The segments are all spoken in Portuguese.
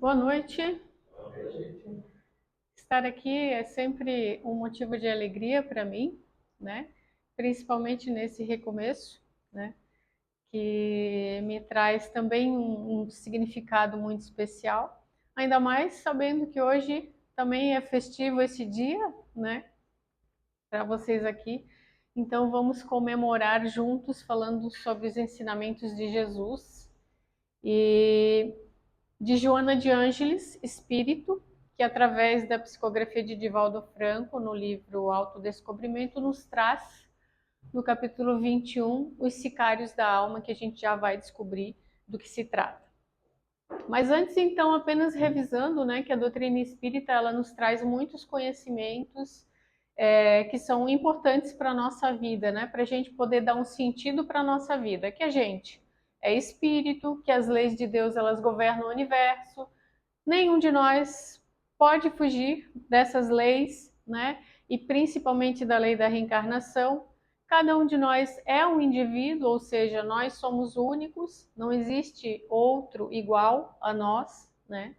Boa noite. Estar aqui é sempre um motivo de alegria para mim, né? Principalmente nesse recomeço, né? Que me traz também um significado muito especial. Ainda mais sabendo que hoje também é festivo esse dia, né? Para vocês aqui. Então vamos comemorar juntos falando sobre os ensinamentos de Jesus e de Joana de Ângeles, Espírito, que através da psicografia de Divaldo Franco, no livro Autodescobrimento, nos traz, no capítulo 21, os sicários da alma, que a gente já vai descobrir do que se trata. Mas antes, então, apenas revisando, né, que a doutrina espírita ela nos traz muitos conhecimentos que são importantes para a nossa vida, né, para a gente poder dar um sentido para a nossa vida, que a gente é espírito, que as leis de Deus elas governam o universo, nenhum de nós pode fugir dessas leis, né? E principalmente da lei da reencarnação. Cada um de nós é um indivíduo, ou seja, nós somos únicos, não existe outro igual a nós, né?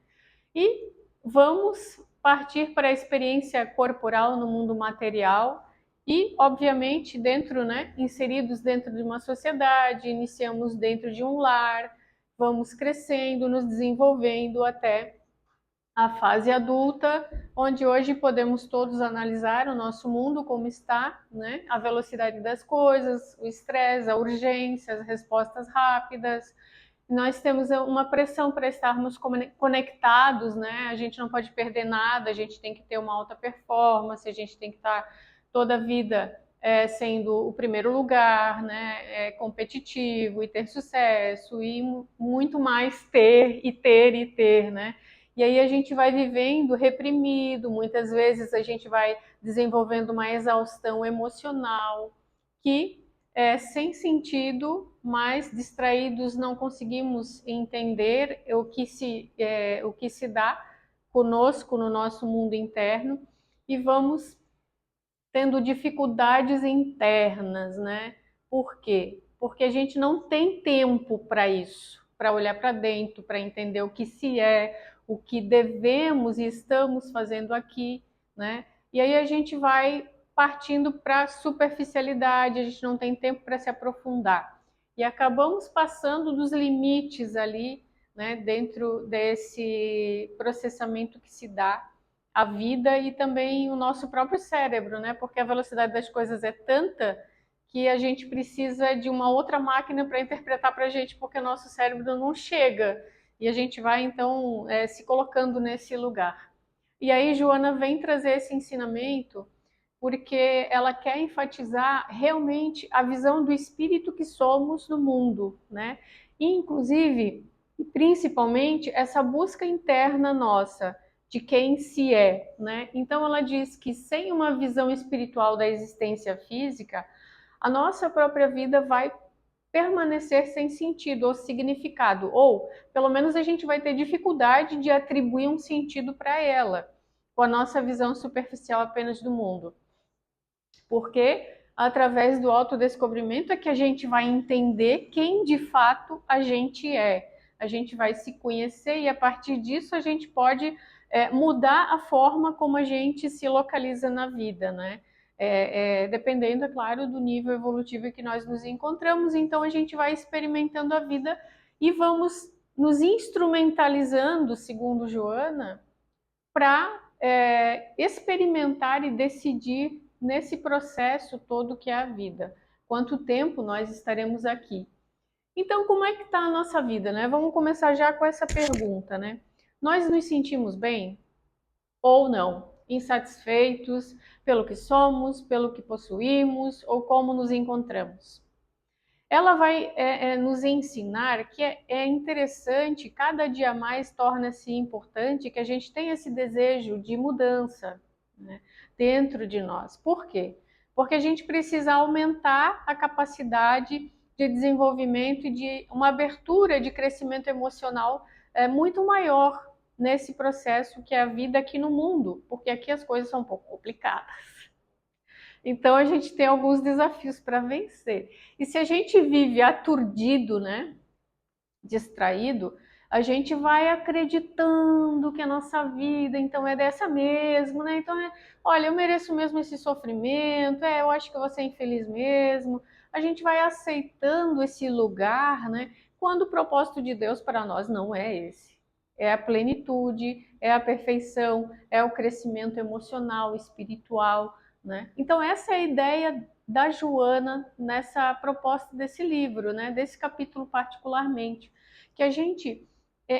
E vamos partir para a experiência corporal no mundo material e, obviamente, dentro, né, inseridos dentro de uma sociedade, iniciamos dentro de um lar, vamos crescendo, nos desenvolvendo até a fase adulta, onde hoje podemos todos analisar o nosso mundo como está, né? A velocidade das coisas, o estresse, a urgência, as respostas rápidas. Nós temos uma pressão para estarmos conectados, né? A gente não pode perder nada, a gente tem que ter uma alta performance, a gente tem que estar toda a vida sendo o primeiro lugar, né? Competitivo e ter sucesso e muito mais ter e ter e ter, né? E aí a gente vai vivendo reprimido, muitas vezes a gente vai desenvolvendo uma exaustão emocional que é sem sentido, mas distraídos não conseguimos entender o que se dá conosco no nosso mundo interno e vamos tendo dificuldades internas, né? Por quê? Porque a gente não tem tempo para isso, para olhar para dentro, para entender o que se é, o que devemos e estamos fazendo aqui, né? E aí a gente vai partindo para a superficialidade, a gente não tem tempo para se aprofundar. E acabamos passando dos limites ali, né, dentro desse processamento que se dá a vida e também o nosso próprio cérebro, né? Porque a velocidade das coisas é tanta que a gente precisa de uma outra máquina para interpretar para a gente, porque o nosso cérebro não chega. E a gente vai, então, se colocando nesse lugar. E aí, Joana vem trazer esse ensinamento porque ela quer enfatizar realmente a visão do espírito que somos no mundo, né? E, inclusive, e principalmente, essa busca interna nossa de quem se é, né? Então ela diz que sem uma visão espiritual da existência física, a nossa própria vida vai permanecer sem sentido ou significado, ou pelo menos a gente vai ter dificuldade de atribuir um sentido para ela, com a nossa visão superficial apenas do mundo. Porque através do autodescobrimento é que a gente vai entender quem de fato a gente é. A gente vai se conhecer e a partir disso a gente pode mudar a forma como a gente se localiza na vida, né? Dependendo, é claro, do nível evolutivo que nós nos encontramos, então a gente vai experimentando a vida e vamos nos instrumentalizando, segundo Joana, para experimentar e decidir nesse processo todo que é a vida. Quanto tempo nós estaremos aqui? Então, como é que está a nossa vida, né? Vamos começar já com essa pergunta, né? Nós nos sentimos bem ou não? Insatisfeitos pelo que somos, pelo que possuímos ou como nos encontramos? Ela vai nos ensinar que é interessante, cada dia mais torna-se importante que a gente tenha esse desejo de mudança, né, dentro de nós. Por quê? Porque a gente precisa aumentar a capacidade de desenvolvimento e de uma abertura de crescimento emocional muito maior nesse processo que é a vida aqui no mundo, porque aqui as coisas são um pouco complicadas. Então a gente tem alguns desafios para vencer. E se a gente vive aturdido, né, distraído, A gente vai acreditando que a nossa vida, então, é dessa mesmo, né? Então, olha, eu mereço mesmo esse sofrimento, eu acho que eu vou ser infeliz mesmo. A gente vai aceitando esse lugar, né? Quando o propósito de Deus para nós não é esse. É a plenitude, é a perfeição, é o crescimento emocional, espiritual, né? Então, essa é a ideia da Joana nessa proposta desse livro, né? Desse capítulo particularmente. Que a gente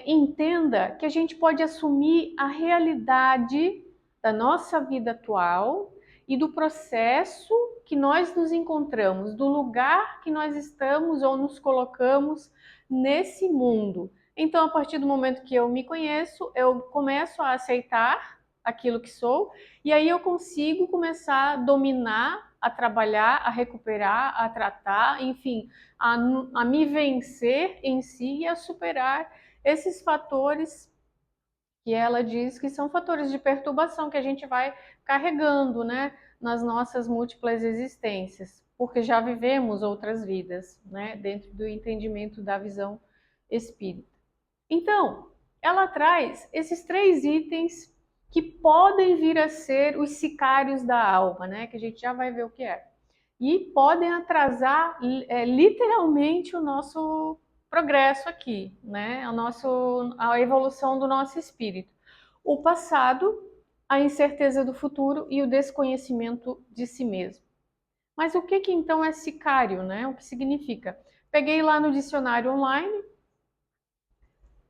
entenda que a gente pode assumir a realidade da nossa vida atual e do processo que nós nos encontramos, do lugar que nós estamos ou nos colocamos nesse mundo. Então, a partir do momento que eu me conheço, eu começo a aceitar aquilo que sou, e aí eu consigo começar a dominar, a trabalhar, a recuperar, a tratar, enfim, a me vencer em si e a superar esses fatores que ela diz que são fatores de perturbação que a gente vai carregando, né, nas nossas múltiplas existências, porque já vivemos outras vidas, né, dentro do entendimento da visão espírita. Então, ela traz esses 3 itens que podem vir a ser os sicários da alma, né, que a gente já vai ver o que é. E podem atrasar literalmente o nosso progresso aqui, né? A evolução do nosso espírito. O passado, a incerteza do futuro e o desconhecimento de si mesmo. Mas o que então é sicário, né? O que significa? Peguei lá no dicionário online: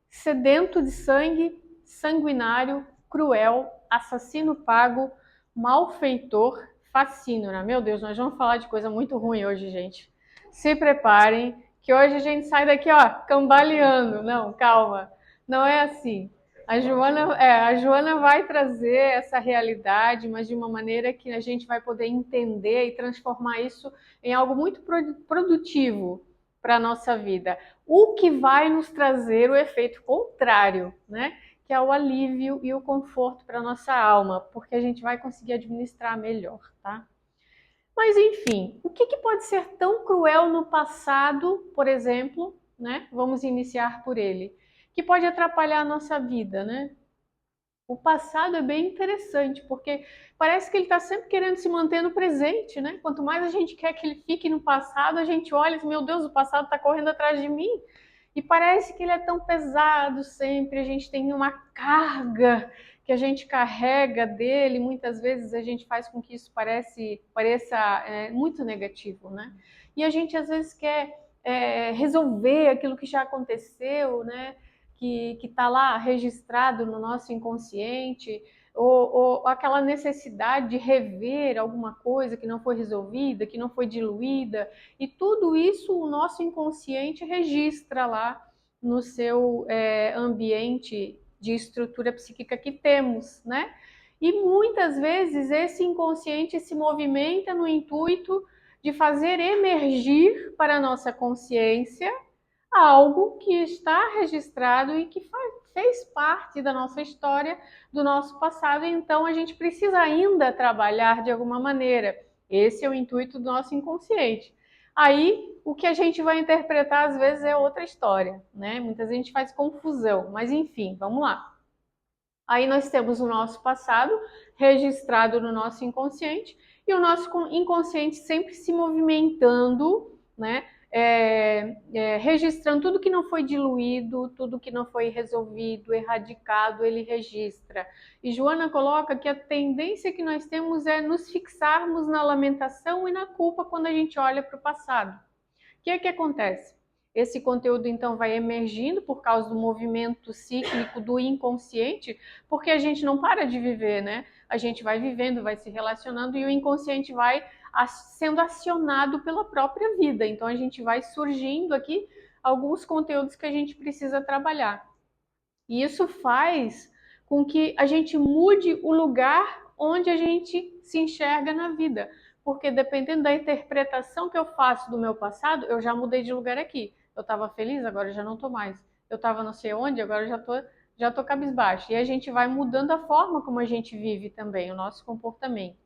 sedento de sangue, sanguinário, cruel, assassino pago, malfeitor, facínora. Meu Deus, nós vamos falar de coisa muito ruim hoje, gente. Se preparem, que hoje a gente sai daqui, ó, cambaleando. Não, calma, não é assim. A Joana vai trazer essa realidade, mas de uma maneira que a gente vai poder entender e transformar isso em algo muito produtivo para a nossa vida. O que vai nos trazer o efeito contrário, né? Que é o alívio e o conforto para a nossa alma, porque a gente vai conseguir administrar melhor, tá? Mas enfim, o que pode ser tão cruel no passado, por exemplo, né? Vamos iniciar por ele, que pode atrapalhar a nossa vida, né? O passado é bem interessante, porque parece que ele está sempre querendo se manter no presente, né? Quanto mais a gente quer que ele fique no passado, a gente olha e diz, meu Deus, o passado está correndo atrás de mim. E parece que ele é tão pesado sempre, a gente tem uma carga que a gente carrega dele, muitas vezes a gente faz com que isso pareça muito negativo, né? E a gente às vezes quer resolver aquilo que já aconteceu, né? Que está lá registrado no nosso inconsciente, ou aquela necessidade de rever alguma coisa que não foi resolvida, que não foi diluída, e tudo isso o nosso inconsciente registra lá no seu ambiente de estrutura psíquica que temos, né? E muitas vezes esse inconsciente se movimenta no intuito de fazer emergir para a nossa consciência algo que está registrado e que fez parte da nossa história, do nosso passado, e então a gente precisa ainda trabalhar de alguma maneira. Esse é o intuito do nosso inconsciente. Aí, o que a gente vai interpretar às vezes é outra história, né? Muitas vezes a gente faz confusão, mas enfim, vamos lá. Aí nós temos o nosso passado registrado no nosso inconsciente e o nosso inconsciente sempre se movimentando, né? Registrando tudo que não foi diluído, tudo que não foi resolvido, erradicado, ele registra. E Joana coloca que a tendência que nós temos é nos fixarmos na lamentação e na culpa quando a gente olha para o passado. O que é que acontece? Esse conteúdo então vai emergindo por causa do movimento cíclico do inconsciente, porque a gente não para de viver, né? A gente vai vivendo, vai se relacionando e o inconsciente vai sendo acionado pela própria vida. Então a gente vai surgindo aqui alguns conteúdos que a gente precisa trabalhar. E isso faz com que a gente mude o lugar onde a gente se enxerga na vida. Porque dependendo da interpretação que eu faço do meu passado, eu já mudei de lugar aqui. Eu estava feliz, agora já não estou mais. Eu estava não sei onde, agora já tô cabisbaixo. E a gente vai mudando a forma como a gente vive também, o nosso comportamento.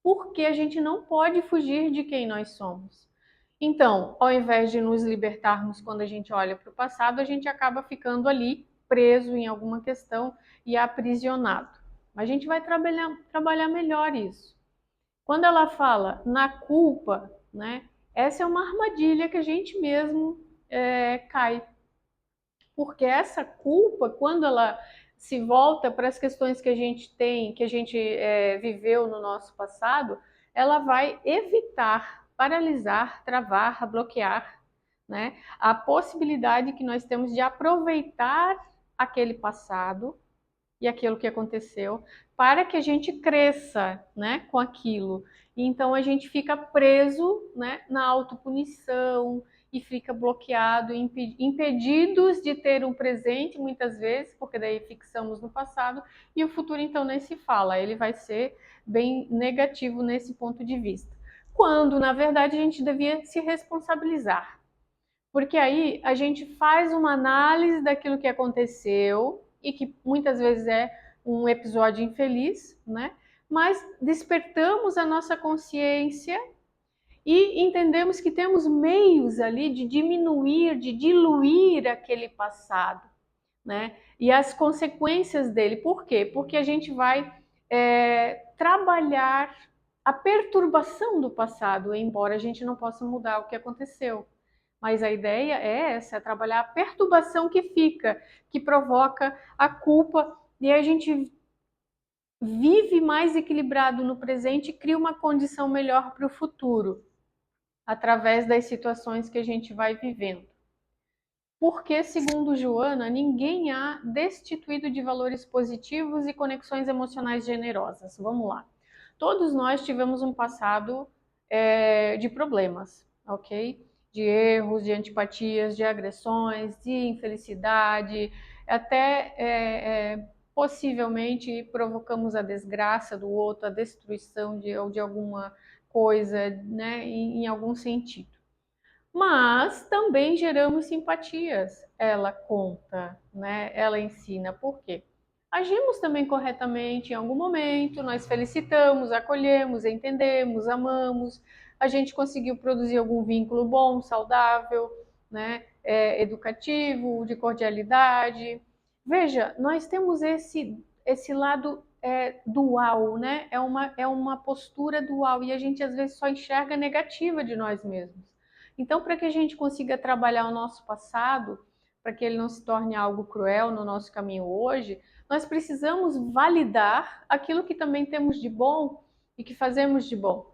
Porque a gente não pode fugir de quem nós somos. Então, ao invés de nos libertarmos quando a gente olha para o passado, a gente acaba ficando ali preso em alguma questão e aprisionado. Mas a gente vai trabalhar melhor isso. Quando ela fala na culpa, né? Essa é uma armadilha que a gente mesmo cai. Porque essa culpa, quando ela se volta para as questões que a gente tem, que a gente viveu no nosso passado, ela vai evitar, paralisar, travar, bloquear, né, a possibilidade que nós temos de aproveitar aquele passado e aquilo que aconteceu para que a gente cresça, né, com aquilo. E então a gente fica preso, né, na autopunição e fica bloqueado, impedidos de ter um presente muitas vezes, porque daí fixamos no passado, e o futuro então nem se fala, ele vai ser bem negativo nesse ponto de vista. Quando, na verdade, a gente devia se responsabilizar. Porque aí a gente faz uma análise daquilo que aconteceu e que muitas vezes é um episódio infeliz, né? Mas despertamos a nossa consciência e entendemos que temos meios ali de diminuir, de diluir aquele passado, né? E as consequências dele. Por quê? Porque a gente vai trabalhar a perturbação do passado, embora a gente não possa mudar o que aconteceu. Mas a ideia é essa, é trabalhar a perturbação que fica, que provoca a culpa, e a gente vive mais equilibrado no presente e cria uma condição melhor para o futuro, através das situações que a gente vai vivendo. Porque, segundo Joana, ninguém há destituído de valores positivos e conexões emocionais generosas. Vamos lá. Todos nós tivemos um passado de problemas, ok? De erros, de antipatias, de agressões, de infelicidade, até possivelmente provocamos a desgraça do outro, a destruição de alguma coisa, né, em algum sentido. Mas também geramos simpatias, ela conta, né? Ela ensina por quê. Agimos também corretamente em algum momento, nós felicitamos, acolhemos, entendemos, amamos, a gente conseguiu produzir algum vínculo bom, saudável, né? Educativo, de cordialidade. Veja, nós temos esse lado dual, né? É uma postura dual e a gente às vezes só enxerga a negativa de nós mesmos. Então, para que a gente consiga trabalhar o nosso passado, para que ele não se torne algo cruel no nosso caminho hoje, nós precisamos validar aquilo que também temos de bom e que fazemos de bom.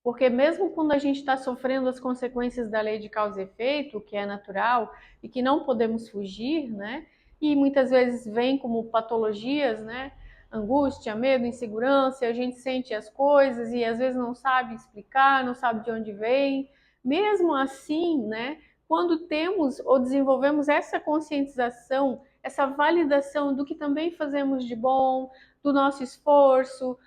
Porque mesmo quando a gente está sofrendo as consequências da lei de causa e efeito, que é natural e que não podemos fugir, né? E muitas vezes vem como patologias, né? Angústia, medo, insegurança, e a gente sente as coisas e às vezes não sabe explicar, não sabe de onde vem. Mesmo assim, né? Quando temos ou desenvolvemos essa conscientização, essa validação do que também fazemos de bom, do nosso esforço,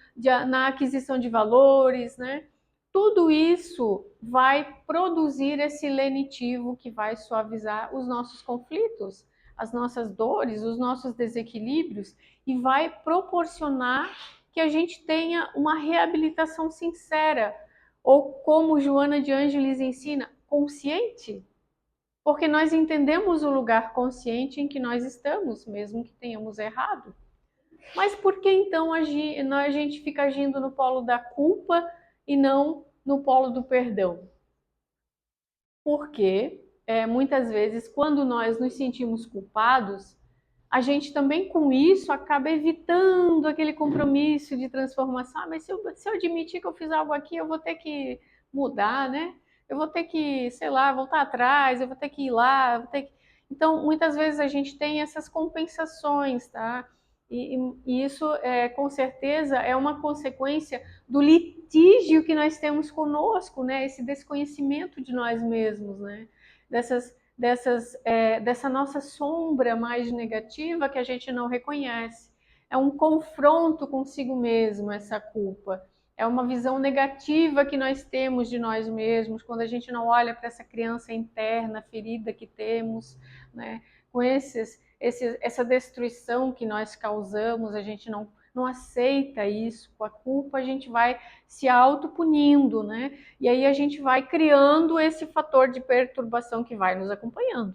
na aquisição de valores, né? Tudo isso vai produzir esse lenitivo que vai suavizar os nossos conflitos, as nossas dores, os nossos desequilíbrios e vai proporcionar que a gente tenha uma reabilitação sincera, ou como Joana de Ângeles ensina, consciente, porque nós entendemos o lugar consciente em que nós estamos, mesmo que tenhamos errado. Mas por que então a gente fica agindo no polo da culpa e não no polo do perdão? Porque muitas vezes, quando nós nos sentimos culpados, a gente também com isso acaba evitando aquele compromisso de transformação. Mas se eu admitir que eu fiz algo aqui, eu vou ter que mudar, né? Eu vou ter que, sei lá, voltar atrás, eu vou ter que ir lá, eu vou ter que... Então, muitas vezes a gente tem essas compensações, tá? E isso, com certeza, é uma consequência do litígio que nós temos conosco, né? Esse desconhecimento de nós mesmos, né? Dessa nossa sombra mais negativa que a gente não reconhece. É um confronto consigo mesmo, essa culpa. É uma visão negativa que nós temos de nós mesmos, quando a gente não olha para essa criança interna, ferida que temos, né? Com essa destruição que nós causamos, a gente não aceita isso. Com a culpa a gente vai se autopunindo, né? E aí a gente vai criando esse fator de perturbação que vai nos acompanhando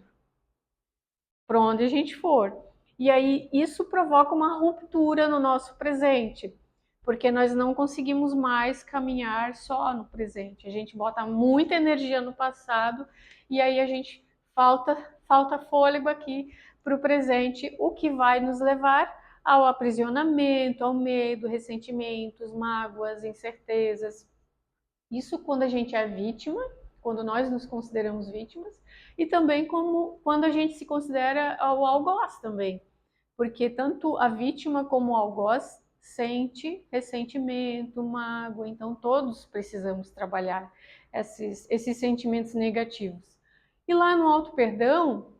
para onde a gente for. E aí isso provoca uma ruptura no nosso presente, porque nós não conseguimos mais caminhar só no presente. A gente bota muita energia no passado e aí a gente falta fôlego aqui para o presente, o que vai nos levar ao aprisionamento, ao medo, ressentimentos, mágoas, incertezas. Isso quando a gente é vítima, quando nós nos consideramos vítimas, e também como quando a gente se considera o algoz também, porque tanto a vítima como o algoz sente ressentimento, mágoa, então todos precisamos trabalhar esses sentimentos negativos. E lá no auto-perdão,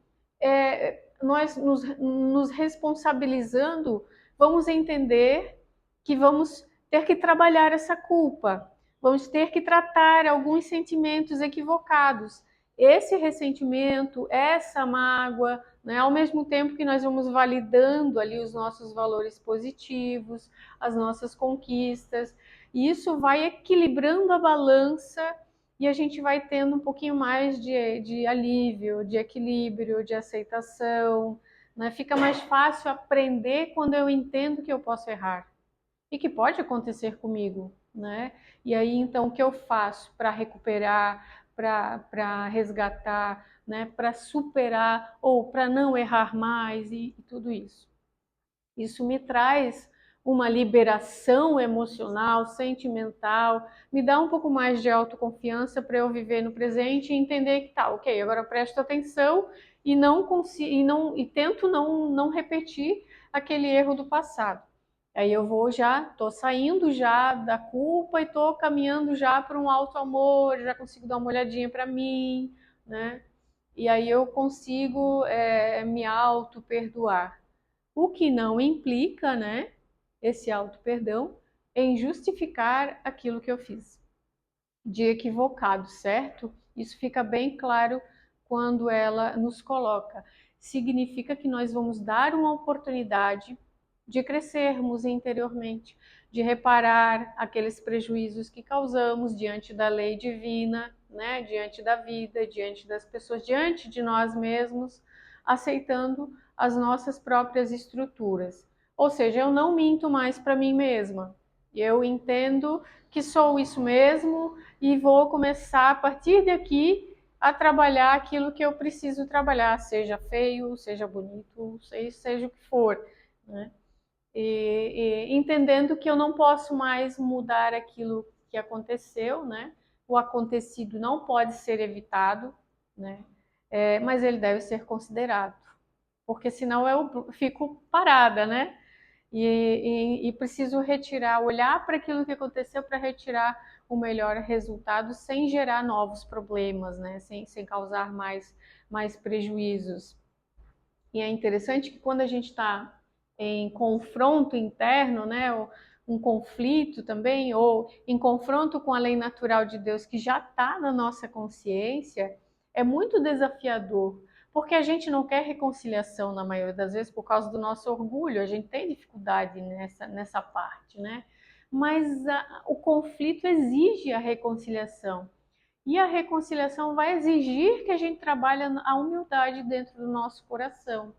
nós nos responsabilizando, vamos entender que vamos ter que trabalhar essa culpa, vamos ter que tratar alguns sentimentos equivocados. Esse ressentimento, essa mágoa, né, ao mesmo tempo que nós vamos validando ali os nossos valores positivos, as nossas conquistas, e isso vai equilibrando a balança e a gente vai tendo um pouquinho mais de alívio, de equilíbrio, de aceitação, né? Fica mais fácil aprender quando eu entendo que eu posso errar e que pode acontecer comigo, né? E aí, então, o que eu faço para recuperar, para resgatar, né? Para superar ou para não errar mais e tudo isso. Isso me traz uma liberação emocional, sentimental, me dá um pouco mais de autoconfiança para eu viver no presente e entender que tá, ok, agora eu presto atenção e não consigo e tento não repetir aquele erro do passado. Aí eu vou já, tô saindo já da culpa e tô caminhando já para um alto amor, já consigo dar uma olhadinha para mim, né? E aí eu consigo me auto perdoar. O que não implica, né, esse auto-perdão, em justificar aquilo que eu fiz de equivocado, certo? Isso fica bem claro quando ela nos coloca. Significa que nós vamos dar uma oportunidade de crescermos interiormente, de reparar aqueles prejuízos que causamos diante da lei divina, né? Diante da vida, diante das pessoas, diante de nós mesmos, aceitando as nossas próprias estruturas. Ou seja, eu não minto mais para mim mesma. Eu entendo que sou isso mesmo e vou começar a partir daqui a trabalhar aquilo que eu preciso trabalhar, seja feio, seja bonito, seja o que for, né? E entendendo que eu não posso mais mudar aquilo que aconteceu, né? O acontecido não pode ser evitado, né? Mas ele deve ser considerado, porque senão eu fico parada, né? E preciso retirar, olhar para aquilo que aconteceu para retirar o melhor resultado sem gerar novos problemas, né? Sem causar mais prejuízos. E é interessante que quando a gente está em confronto interno, né? Um conflito também, ou em confronto com a lei natural de Deus que já está na nossa consciência, é muito desafiador, porque a gente não quer reconciliação na maioria das vezes por causa do nosso orgulho, a gente tem dificuldade nessa parte, né? Mas o conflito exige a reconciliação. E a reconciliação vai exigir que a gente trabalhe a humildade dentro do nosso coração,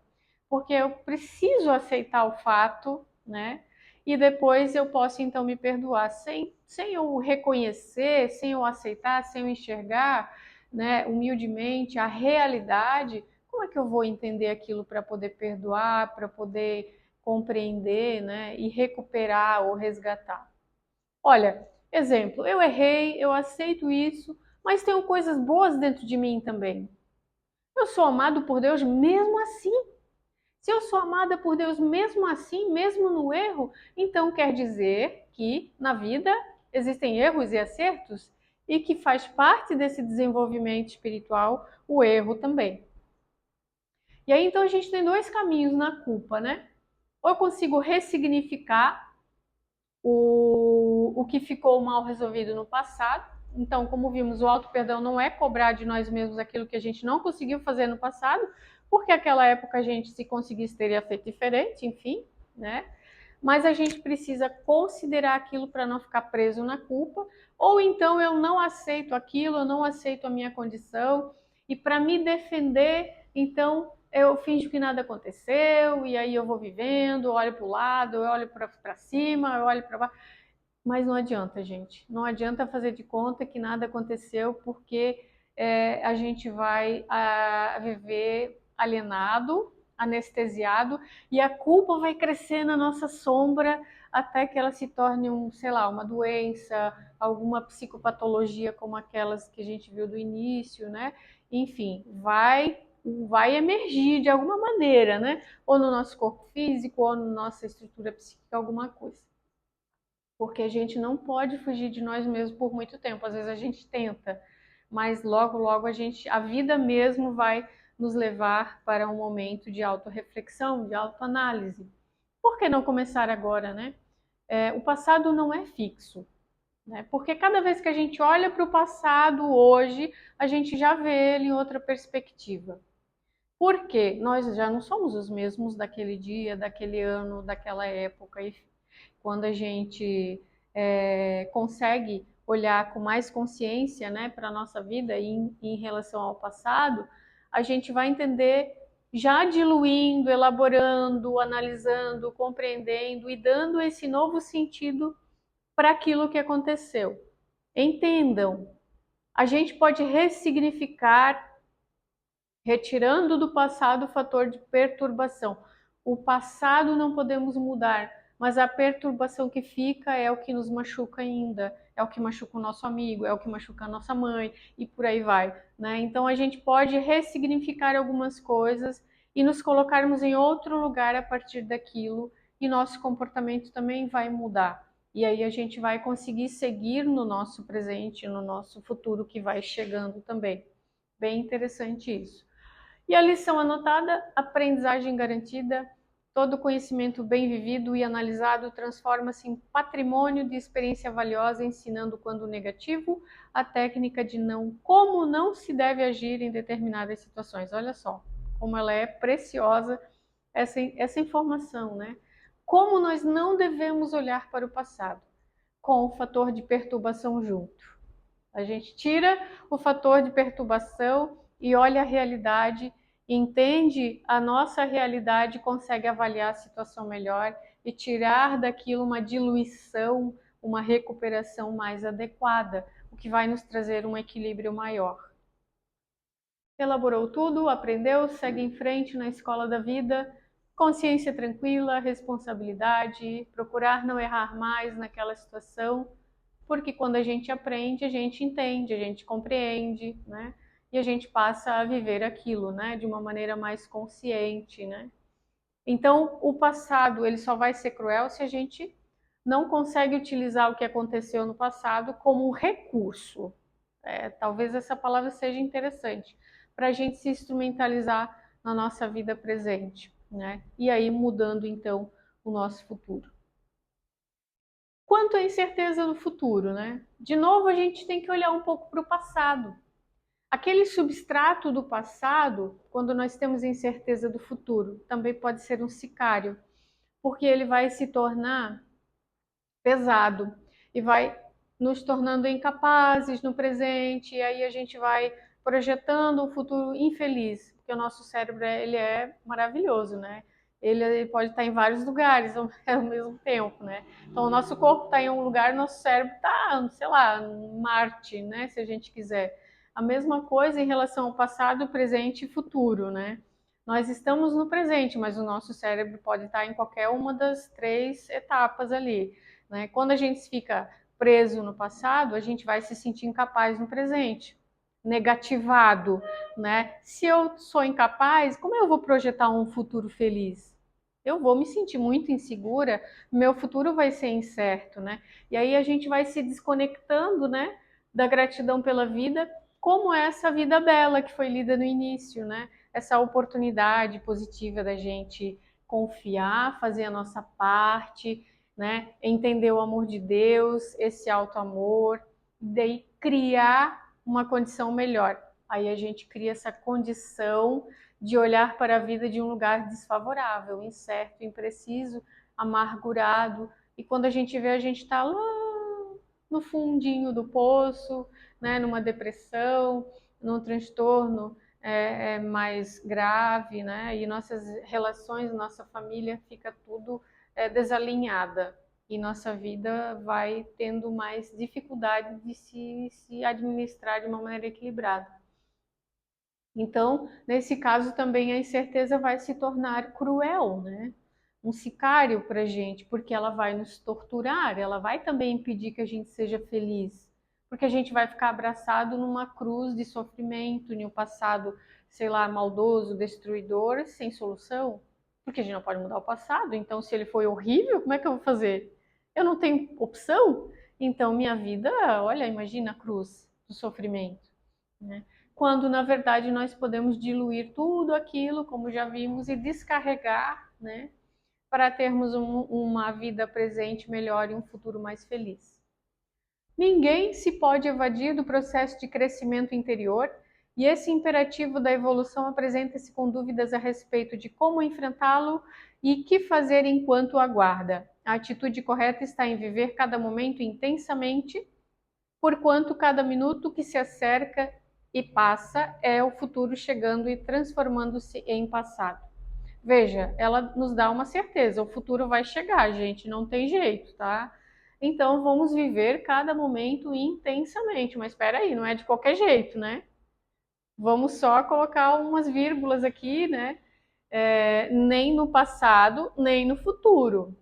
porque eu preciso aceitar o fato, né? E depois eu posso então me perdoar sem eu reconhecer, sem eu aceitar, sem eu enxergar, né, humildemente a realidade. Como é que eu vou entender aquilo para poder perdoar, para poder compreender, né, e recuperar ou resgatar? Olha, exemplo, eu errei, eu aceito isso, mas tenho coisas boas dentro de mim também. Eu sou amado por Deus mesmo assim. Se eu sou amada por Deus mesmo assim, mesmo no erro, então quer dizer que na vida existem erros e acertos e que faz parte desse desenvolvimento espiritual o erro também. E aí então a gente tem dois caminhos na culpa, né? Ou eu consigo ressignificar o que ficou mal resolvido no passado. Então, como vimos, o auto-perdão não é cobrar de nós mesmos aquilo que a gente não conseguiu fazer no passado, porque aquela época a gente, se conseguisse, teria feito diferente, enfim, né? mas a gente precisa considerar aquilo para não ficar preso na culpa, ou então eu não aceito aquilo, eu não aceito a minha condição, e para me defender, então eu finjo que nada aconteceu, e aí eu vou vivendo, eu olho para o lado, eu olho para cima, eu olho para baixo. Mas não adianta, gente. Não adianta fazer de conta que nada aconteceu, porque a gente vai viver alienado, anestesiado, e a culpa vai crescer na nossa sombra até que ela se torne sei lá, uma doença, alguma psicopatologia como aquelas que a gente viu do início, né? Enfim, vai emergir de alguma maneira, né? Ou no nosso corpo físico, ou na nossa estrutura psíquica, alguma coisa. Porque a gente não pode fugir de nós mesmos por muito tempo. Às vezes a gente tenta, mas logo, logo a vida mesmo vai nos levar para um momento de autorreflexão, de autoanálise. Por que não começar agora, né? O passado não é fixo, né? Porque cada vez que a gente olha para o passado hoje, a gente já vê ele em outra perspectiva. Por quê? Nós já não somos os mesmos daquele dia, daquele ano, daquela época. E quando a gente consegue olhar com mais consciência, né, para a nossa vida em relação ao passado, a gente vai entender já diluindo, elaborando, analisando, compreendendo e dando esse novo sentido para aquilo que aconteceu. Entendam, a gente pode ressignificar, retirando do passado o fator de perturbação. O passado não podemos mudar, mas a perturbação que fica é o que nos machuca ainda, é o que machuca o nosso amigo, é o que machuca a nossa mãe e por aí vai, né? Então a gente pode ressignificar algumas coisas e nos colocarmos em outro lugar a partir daquilo, e nosso comportamento também vai mudar. E aí a gente vai conseguir seguir no nosso presente, no nosso futuro que vai chegando também. Bem interessante isso. E a lição anotada: aprendizagem garantida. Todo conhecimento bem vivido e analisado transforma-se em patrimônio de experiência valiosa, ensinando, quando negativo, a técnica de como não se deve agir em determinadas situações. Olha só como ela é preciosa, essa informação, né? Como nós não devemos olhar para o passado, com o fator de perturbação junto. A gente tira o fator de perturbação e olha a realidade, entende a nossa realidade, consegue avaliar a situação melhor e tirar daquilo uma diluição, uma recuperação mais adequada, o que vai nos trazer um equilíbrio maior. Elaborou tudo, aprendeu, segue em frente na escola da vida, consciência tranquila, responsabilidade, procurar não errar mais naquela situação, porque quando a gente aprende, a gente entende, a gente compreende, né? E a gente passa a viver aquilo, né? De uma maneira mais consciente, né? Então, o passado, ele só vai ser cruel se a gente não consegue utilizar o que aconteceu no passado como um recurso. Talvez essa palavra seja interessante para a gente se instrumentalizar na nossa vida presente, né? E aí mudando então o nosso futuro. Quanto à incerteza do futuro, né? De novo, a gente tem que olhar um pouco para o passado. Aquele substrato do passado, quando nós temos incerteza do futuro, também pode ser um sicário, porque ele vai se tornar pesado e vai nos tornando incapazes no presente, e aí a gente vai projetando um futuro infeliz, porque o nosso cérebro ele é maravilhoso, né? Ele pode estar em vários lugares ao mesmo tempo, né? Então o nosso corpo está em um lugar, o nosso cérebro está, sei lá, em Marte, né? Se a gente quiser. A mesma coisa em relação ao passado, presente e futuro, né? Nós estamos no presente, mas o nosso cérebro pode estar em qualquer uma das três etapas ali, né? Quando a gente fica preso no passado, a gente vai se sentir incapaz no presente, negativado, né? Se eu sou incapaz, como eu vou projetar um futuro feliz? Eu vou me sentir muito insegura, meu futuro vai ser incerto, né? E aí a gente vai se desconectando, né, da gratidão pela vida, como essa vida bela que foi lida no início, né? Essa oportunidade positiva da gente confiar, fazer a nossa parte, né? Entender o amor de Deus, esse alto amor, e daí criar uma condição melhor. Aí a gente cria essa condição de olhar para a vida de um lugar desfavorável, incerto, impreciso, amargurado, e quando a gente vê, a gente está lá no fundinho do poço, né, numa depressão, num transtorno mais grave, né, e nossas relações, nossa família fica tudo desalinhada, e nossa vida vai tendo mais dificuldade de se administrar de uma maneira equilibrada. Então, nesse caso também a incerteza vai se tornar cruel, né? Um sicário para a gente, porque ela vai nos torturar, ela vai também impedir que a gente seja feliz, porque a gente vai ficar abraçado numa cruz de sofrimento, em um passado, sei lá, maldoso, destruidor, sem solução, porque a gente não pode mudar o passado. Então, se ele foi horrível, como é que eu vou fazer? Eu não tenho opção. Então, minha vida, olha, imagina a cruz do sofrimento, né? Quando na verdade nós podemos diluir tudo aquilo, como já vimos, e descarregar, né, para termos uma vida presente melhor e um futuro mais feliz. Ninguém se pode evadir do processo de crescimento interior, e esse imperativo da evolução apresenta-se com dúvidas a respeito de como enfrentá-lo e que fazer enquanto aguarda. A atitude correta está em viver cada momento intensamente, porquanto cada minuto que se acerca e passa é o futuro chegando e transformando-se em passado. Veja, ela nos dá uma certeza, o futuro vai chegar, gente, não tem jeito, tá? Então vamos viver cada momento intensamente, mas espera aí, não é de qualquer jeito, né? Vamos só colocar umas vírgulas aqui, né? Nem no passado, nem no futuro.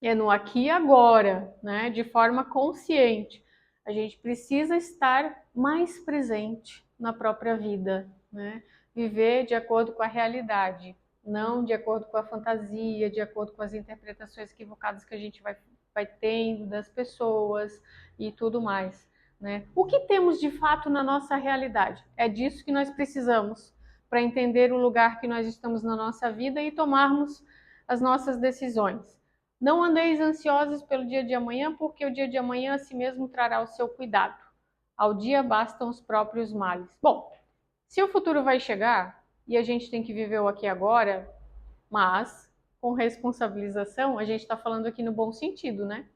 É no aqui e agora, né? De forma consciente. A gente precisa estar mais presente na própria vida, né? Viver de acordo com a realidade, não de acordo com a fantasia, de acordo com as interpretações equivocadas que a gente vai tendo das pessoas e tudo mais, né? O que temos de fato na nossa realidade? É disso que nós precisamos para entender o lugar que nós estamos na nossa vida e tomarmos as nossas decisões. Não andeis ansiosos pelo dia de amanhã, porque o dia de amanhã a si mesmo trará o seu cuidado. Ao dia bastam os próprios males. Bom, se o futuro vai chegar e a gente tem que viver o aqui e agora, mas com responsabilização, a gente está falando aqui no bom sentido, né?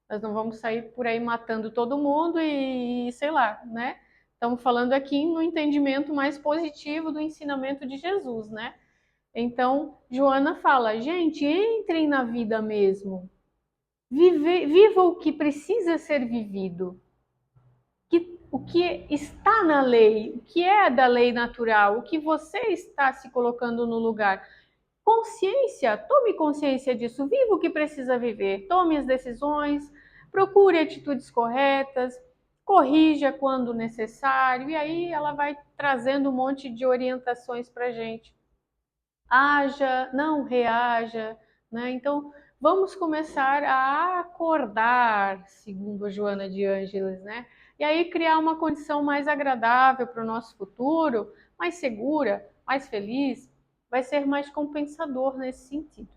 Nós não vamos sair por aí matando todo mundo e sei lá, né? Estamos falando aqui no entendimento mais positivo do ensinamento de Jesus, né? Então, Joana fala, gente, entrem na vida mesmo. Viva o que precisa ser vivido. O que está na lei, o que é da lei natural, o que você está se colocando no lugar. Consciência, tome consciência disso, viva o que precisa viver, tome as decisões, procure atitudes corretas, corrija quando necessário, e aí ela vai trazendo um monte de orientações para a gente. Haja, não reaja, né? Então, vamos começar a acordar, segundo a Joana de Ângeles, né? E aí criar uma condição mais agradável para o nosso futuro, mais segura, mais feliz, vai ser mais compensador nesse sentido.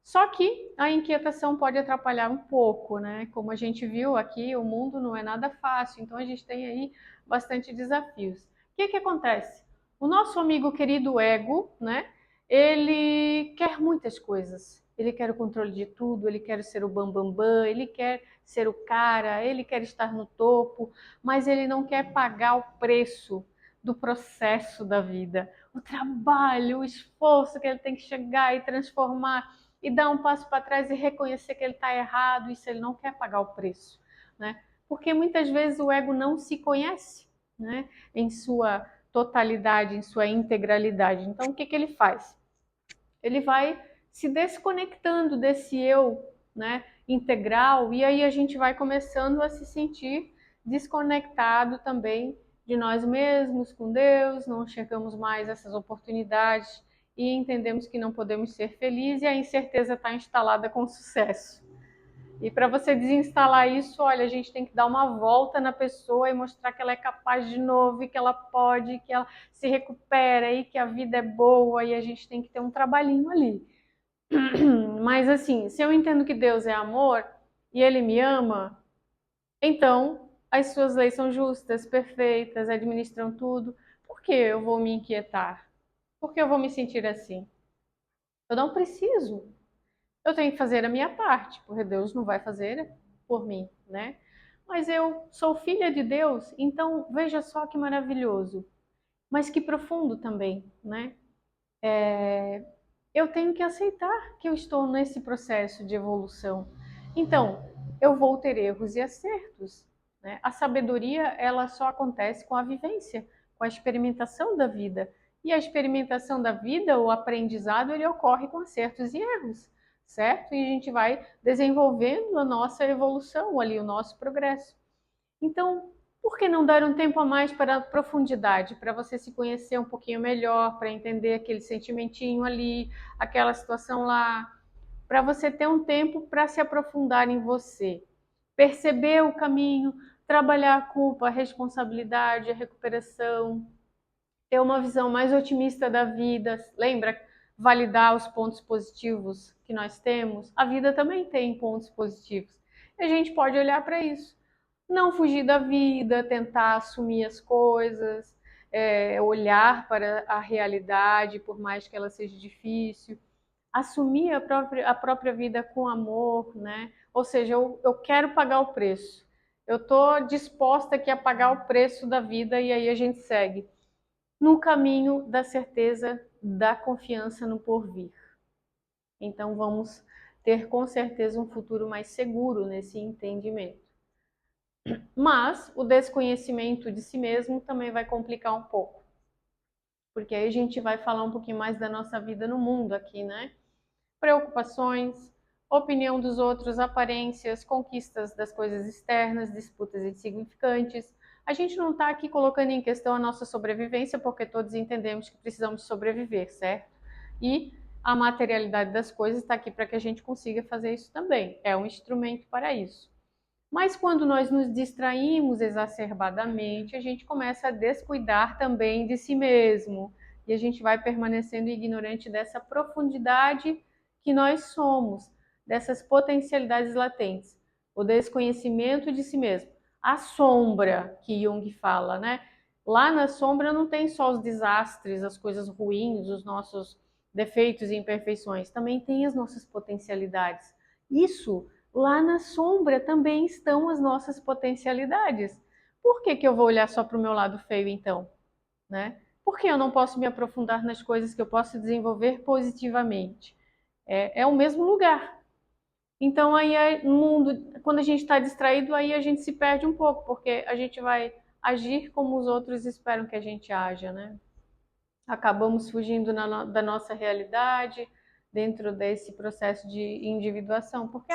Só que a inquietação pode atrapalhar um pouco, né? Como a gente viu aqui, o mundo não é nada fácil, então a gente tem aí bastante desafios. O que acontece? O nosso amigo querido ego, né? Ele quer muitas coisas. Ele quer o controle de tudo, ele quer ser o bambambam, ele quer ser o cara, ele quer estar no topo, mas ele não quer pagar o preço do processo da vida, o trabalho, o esforço que ele tem que chegar e transformar e dar um passo para trás e reconhecer que ele está errado, isso ele não quer pagar o preço, né? Porque muitas vezes o ego não se conhece, né? Em sua totalidade, em sua integralidade. Então o que ele faz? Ele vai se desconectando desse eu, né, integral, e aí a gente vai começando a se sentir desconectado também de nós mesmos, com Deus, não enxergamos mais essas oportunidades e entendemos que não podemos ser felizes e a incerteza está instalada com sucesso. E para você desinstalar isso, olha, a gente tem que dar uma volta na pessoa e mostrar que ela é capaz de novo, e que ela pode, que ela se recupera e que a vida é boa, e a gente tem que ter um trabalhinho ali. Mas assim, se eu entendo que Deus é amor e Ele me ama, então as suas leis são justas, perfeitas, administram tudo. Por que eu vou me inquietar? Por que eu vou me sentir assim? Eu não preciso. Eu tenho que fazer a minha parte, porque Deus não vai fazer por mim, né? Mas eu sou filha de Deus, então veja só que maravilhoso, mas que profundo também, né? Eu tenho que aceitar que eu estou nesse processo de evolução. Então, eu vou ter erros e acertos, né? A sabedoria, ela só acontece com a vivência, com a experimentação da vida. E a experimentação da vida, o aprendizado, ele ocorre com acertos e erros, certo? E a gente vai desenvolvendo a nossa evolução ali, o nosso progresso. Então, por que não dar um tempo a mais para a profundidade, para você se conhecer um pouquinho melhor, para entender aquele sentimentinho ali, aquela situação lá, para você ter um tempo para se aprofundar em você, perceber o caminho, trabalhar a culpa, a responsabilidade, a recuperação, ter uma visão mais otimista da vida, lembra? Validar os pontos positivos que nós temos. A vida também tem pontos positivos. E a gente pode olhar para isso. Não fugir da vida, tentar assumir as coisas, olhar para a realidade, por mais que ela seja difícil, assumir a própria vida com amor, né? Ou seja, eu quero pagar o preço. Eu estou disposta aqui a pagar o preço da vida e aí a gente segue no caminho da certeza, da confiança no porvir. Então vamos ter com certeza um futuro mais seguro nesse entendimento. Mas o desconhecimento de si mesmo também vai complicar um pouco, porque aí a gente vai falar um pouquinho mais da nossa vida no mundo aqui, né? Preocupações, opinião dos outros, aparências, conquistas das coisas externas, disputas insignificantes. A gente não está aqui colocando em questão a nossa sobrevivência, porque todos entendemos que precisamos sobreviver, certo? E a materialidade das coisas está aqui para que a gente consiga fazer isso também. É um instrumento para isso. Mas quando nós nos distraímos exacerbadamente, a gente começa a descuidar também de si mesmo. E a gente vai permanecendo ignorante dessa profundidade que nós somos, dessas potencialidades latentes. O desconhecimento de si mesmo. A sombra que Jung fala, né? Lá na sombra não tem só os desastres, as coisas ruins, os nossos defeitos e imperfeições. Também tem as nossas potencialidades. Isso lá na sombra também estão as nossas potencialidades. Por que que eu vou olhar só para o meu lado feio então, né? Por que eu não posso me aprofundar nas coisas que eu posso desenvolver positivamente? É o mesmo lugar. Então aí no mundo, quando a gente está distraído, aí a gente se perde um pouco, porque a gente vai agir como os outros esperam que a gente haja, né? Acabamos fugindo da nossa realidade dentro desse processo de individuação, porque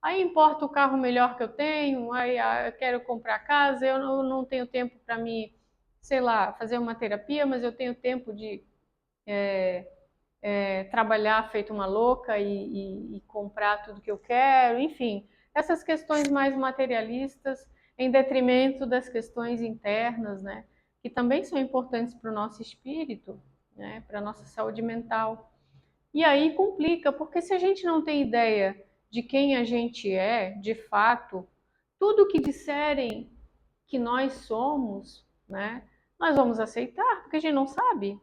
aí importa o carro melhor que eu tenho, aí eu quero comprar casa, eu não tenho tempo para me, sei lá, fazer uma terapia, mas eu tenho tempo de trabalhar feito uma louca e comprar tudo que eu quero, enfim, essas questões mais materialistas em detrimento das questões internas, né, que também são importantes para o nosso espírito, né, para a nossa saúde mental. E aí complica, porque se a gente não tem ideia de quem a gente é, de fato, tudo que disserem que nós somos, né, nós vamos aceitar, porque a gente não sabe.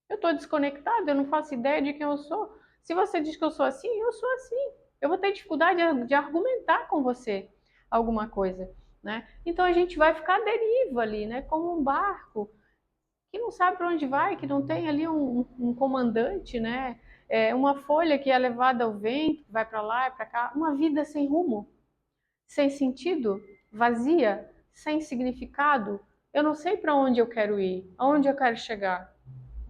Eu estou desconectado, eu não faço ideia de quem eu sou. Se você diz que eu sou assim, eu sou assim. Eu vou ter dificuldade de argumentar com você alguma coisa, né? Então a gente vai ficar à deriva ali, né? Como um barco que não sabe para onde vai, que não tem ali um comandante, né? Uma folha que é levada ao vento, vai para lá e para cá. Uma vida sem rumo, sem sentido, vazia, sem significado. Eu não sei para onde eu quero ir, aonde eu quero chegar.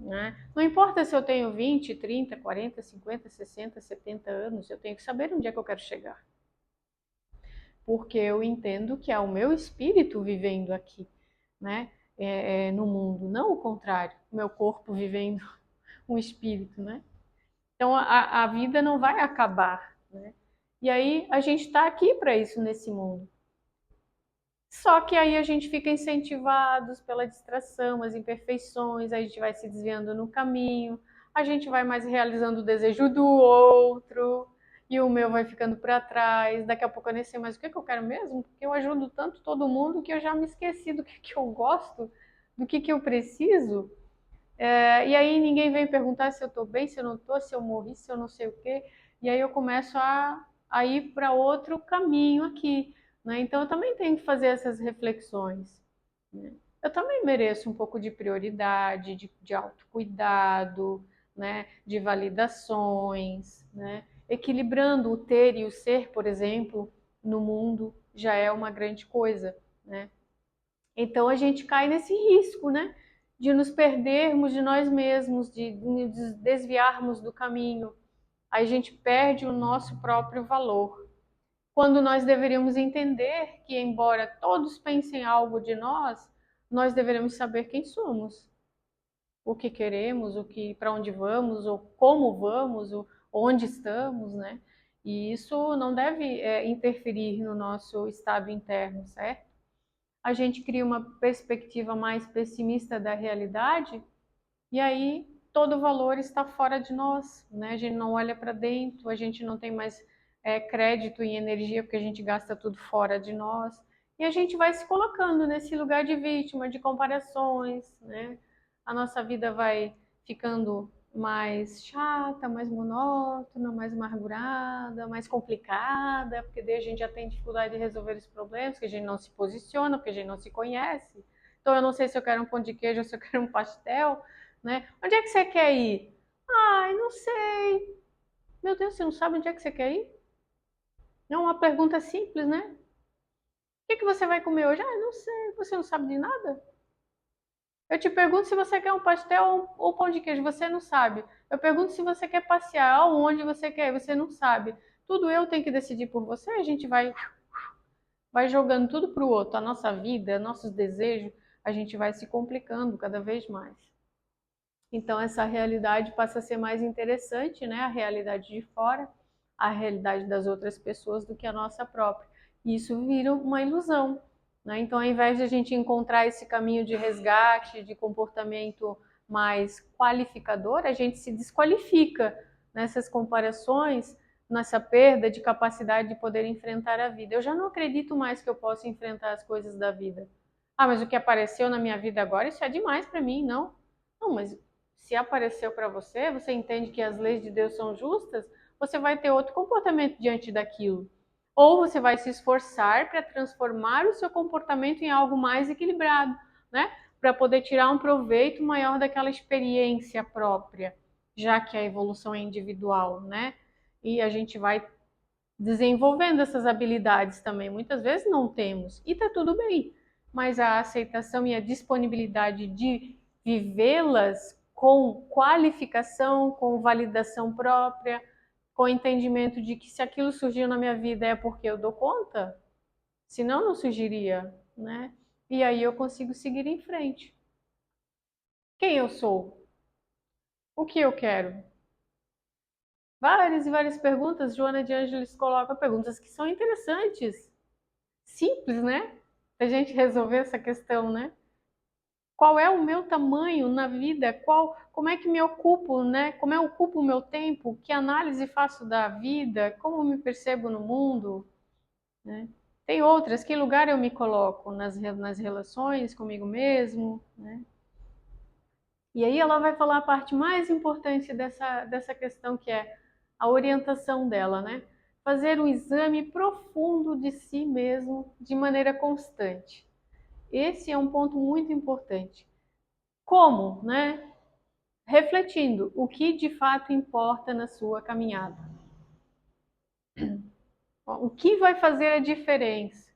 Né? Não importa se eu tenho 20, 30, 40, 50, 60, 70 anos, eu tenho que saber onde é que eu quero chegar. Porque eu entendo que é o meu espírito vivendo aqui, né? No mundo, não o contrário, o meu corpo vivendo um espírito, né? Então a vida não vai acabar, né? E aí a gente está aqui para isso nesse mundo. Só que aí a gente fica incentivados pela distração, as imperfeições, aí a gente vai se desviando no caminho, a gente vai mais realizando o desejo do outro, e o meu vai ficando para trás. Daqui a pouco eu nem sei mais o que eu quero mesmo, porque eu ajudo tanto todo mundo que eu já me esqueci do que eu gosto, do que eu preciso. E aí ninguém vem perguntar se eu estou bem, se eu não estou, se eu morri, se eu não sei o quê. E aí eu começo a ir para outro caminho aqui, né? Então eu também tenho que fazer essas reflexões, né? Eu também mereço um pouco de prioridade, de autocuidado, né? De validações, né? Equilibrando o ter e o ser, por exemplo, no mundo já é uma grande coisa, né? Então a gente cai nesse risco, né? De nos perdermos de nós mesmos, de nos desviarmos do caminho. Aí a gente perde o nosso próprio valor. Quando nós deveríamos entender que, embora todos pensem algo de nós, nós deveríamos saber quem somos, o que queremos, o que, para onde vamos, ou como vamos, ou onde estamos, né? E isso não deve interferir no nosso estado interno, certo? A gente cria uma perspectiva mais pessimista da realidade e aí todo o valor está fora de nós, né? A gente não olha para dentro, a gente não tem mais crédito em energia porque a gente gasta tudo fora de nós. E a gente vai se colocando nesse lugar de vítima, de comparações, né? A nossa vida vai ficando mais chata, mais monótona, mais amargurada, mais complicada, porque daí a gente já tem dificuldade de resolver os problemas, porque a gente não se posiciona, porque a gente não se conhece. Então eu não sei se eu quero um pão de queijo ou se eu quero um pastel, né? Onde é que você quer ir? Ai, não sei. Meu Deus, você não sabe onde é que você quer ir? É uma pergunta simples, né? O que que você vai comer hoje? Ah, não sei. Você não sabe de nada? Eu te pergunto se você quer um pastel ou pão de queijo, você não sabe. Eu pergunto se você quer passear, aonde você quer, você não sabe. Tudo eu tenho que decidir por você, a gente vai jogando tudo para o outro. A nossa vida, nossos desejos, a gente vai se complicando cada vez mais. Então essa realidade passa a ser mais interessante, né? A realidade de fora, a realidade das outras pessoas do que a nossa própria. E isso vira uma ilusão, né? Então, ao invés de a gente encontrar esse caminho de resgate, de comportamento mais qualificador, a gente se desqualifica nessas comparações, nessa perda de capacidade de poder enfrentar a vida. Eu já não acredito mais que eu possa enfrentar as coisas da vida. Ah, mas o que apareceu na minha vida agora, isso é demais para mim, não? Não, mas se apareceu para você, você entende que as leis de Deus são justas, você vai ter outro comportamento diante daquilo. Ou você vai se esforçar para transformar o seu comportamento em algo mais equilibrado, né? Para poder tirar um proveito maior daquela experiência própria, já que a evolução é individual, né? E a gente vai desenvolvendo essas habilidades também. Muitas vezes não temos, e tá tudo bem, mas a aceitação e a disponibilidade de vivê-las com qualificação, com validação própria, com entendimento de que se aquilo surgiu na minha vida é porque eu dou conta, senão não surgiria, né? E aí eu consigo seguir em frente. Quem eu sou? O que eu quero? Várias e várias perguntas, Joana de Ângeles coloca perguntas que são interessantes, simples, né? A gente resolver essa questão, né? Qual é o meu tamanho na vida? Como é que me ocupo, né? Como eu ocupo o meu tempo? Que análise faço da vida? Como me percebo no mundo, né? Tem outras, que lugar eu me coloco nas relações comigo mesmo, né? E aí ela vai falar a parte mais importante dessa questão, que é a orientação dela, né? Fazer um exame profundo de si mesmo de maneira constante. Esse é um ponto muito importante. Como, né? Refletindo o que de fato importa na sua caminhada. O que vai fazer a diferença?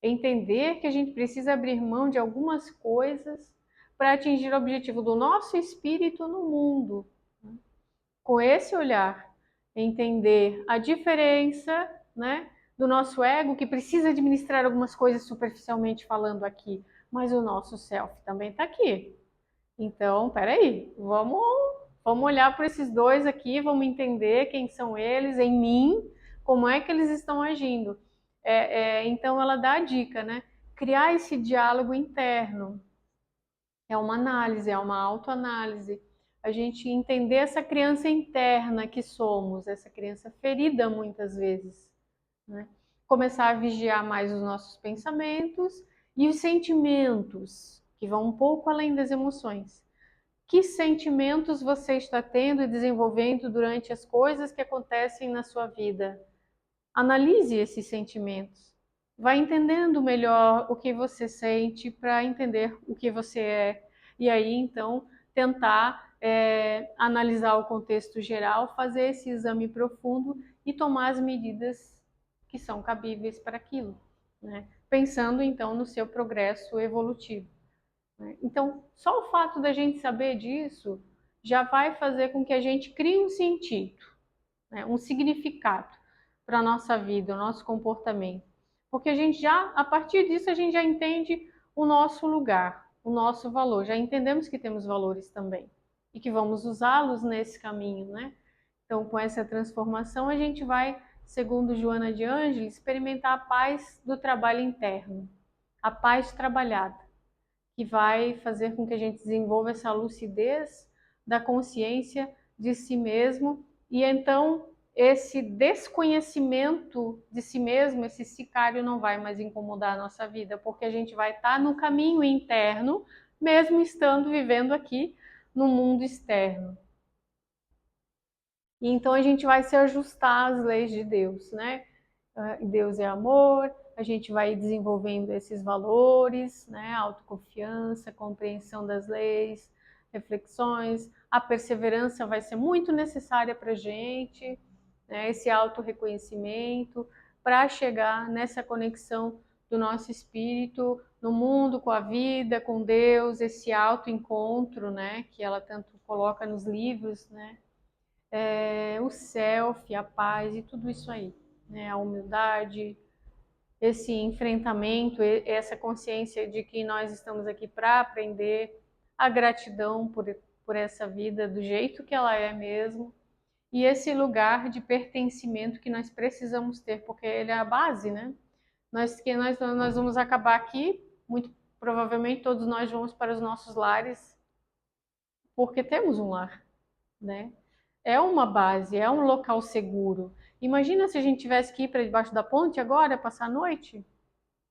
Entender que a gente precisa abrir mão de algumas coisas para atingir o objetivo do nosso espírito no mundo. Com esse olhar, entender a diferença, né, do nosso ego, que precisa administrar algumas coisas superficialmente falando aqui, mas o nosso self também está aqui. Então, peraí, vamos olhar para esses dois aqui, vamos entender quem são eles em mim, como é que eles estão agindo. Então, ela dá a dica, né? Criar esse diálogo interno. É uma análise, é uma autoanálise. A gente entender essa criança interna que somos, essa criança ferida muitas vezes, né? Começar a vigiar mais os nossos pensamentos e os sentimentos, que vão um pouco além das emoções, Que sentimentos você está tendo e desenvolvendo durante as coisas que acontecem na sua vida? Analise esses sentimentos. Vai entendendo melhor o que você sente para entender o que você é. E aí, então, tentar analisar o contexto geral, fazer esse exame profundo e tomar as medidas que são cabíveis para aquilo, né? Pensando, então, no seu progresso evolutivo, né? Então, só o fato da gente saber disso já vai fazer com que a gente crie um sentido, né? Um significado para a nossa vida, o nosso comportamento. Porque a gente já, a partir disso, a gente já entende o nosso lugar, o nosso valor. Já entendemos que temos valores também e que vamos usá-los nesse caminho, né? Então, com essa transformação, a gente vai, segundo Joana de Ângeles, experimentar a paz do trabalho interno, a paz trabalhada, que vai fazer com que a gente desenvolva essa lucidez da consciência de si mesmo e então esse desconhecimento de si mesmo, esse sicário não vai mais incomodar a nossa vida, porque a gente vai estar no caminho interno, mesmo estando vivendo aqui no mundo externo. E então a gente vai se ajustar às leis de Deus, né? Deus é amor, a gente vai desenvolvendo esses valores, né? Autoconfiança, compreensão das leis, reflexões, a perseverança vai ser muito necessária para a gente, né? Esse autorreconhecimento, para chegar nessa conexão do nosso espírito no mundo, com a vida, com Deus, esse autoencontro, né? Que ela tanto coloca nos livros, né? O self, a paz e tudo isso aí, né? A humildade, esse enfrentamento, essa consciência de que nós estamos aqui para aprender, a gratidão por essa vida do jeito que ela é mesmo, e esse lugar de pertencimento que nós precisamos ter, porque ele é a base, né? Nós vamos acabar aqui, muito provavelmente todos nós vamos para os nossos lares, porque temos um lar, né? É uma base, é um local seguro. Imagina se a gente tivesse que ir para debaixo da ponte agora, passar a noite,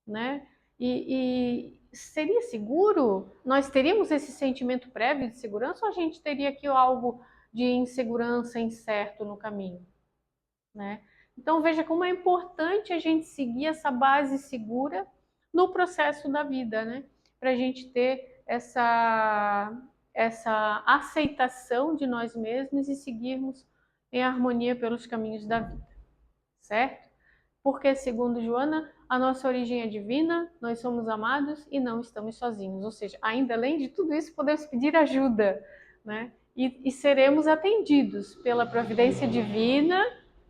né? E seria seguro? Nós teríamos esse sentimento prévio de segurança ou a gente teria aqui algo de insegurança incerto no caminho, né? Então veja como é importante a gente seguir essa base segura no processo da vida, né? Para a gente ter essa aceitação de nós mesmos e seguirmos em harmonia pelos caminhos da vida, certo? Porque, segundo Joana, a nossa origem é divina, nós somos amados e não estamos sozinhos. Ou seja, ainda além de tudo isso, podemos pedir ajuda, né? E seremos atendidos pela providência divina,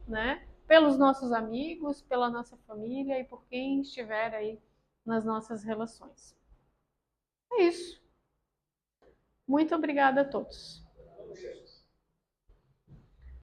né? Pelos nossos amigos, pela nossa família e por quem estiver aí nas nossas relações. É isso. Muito obrigada a todos.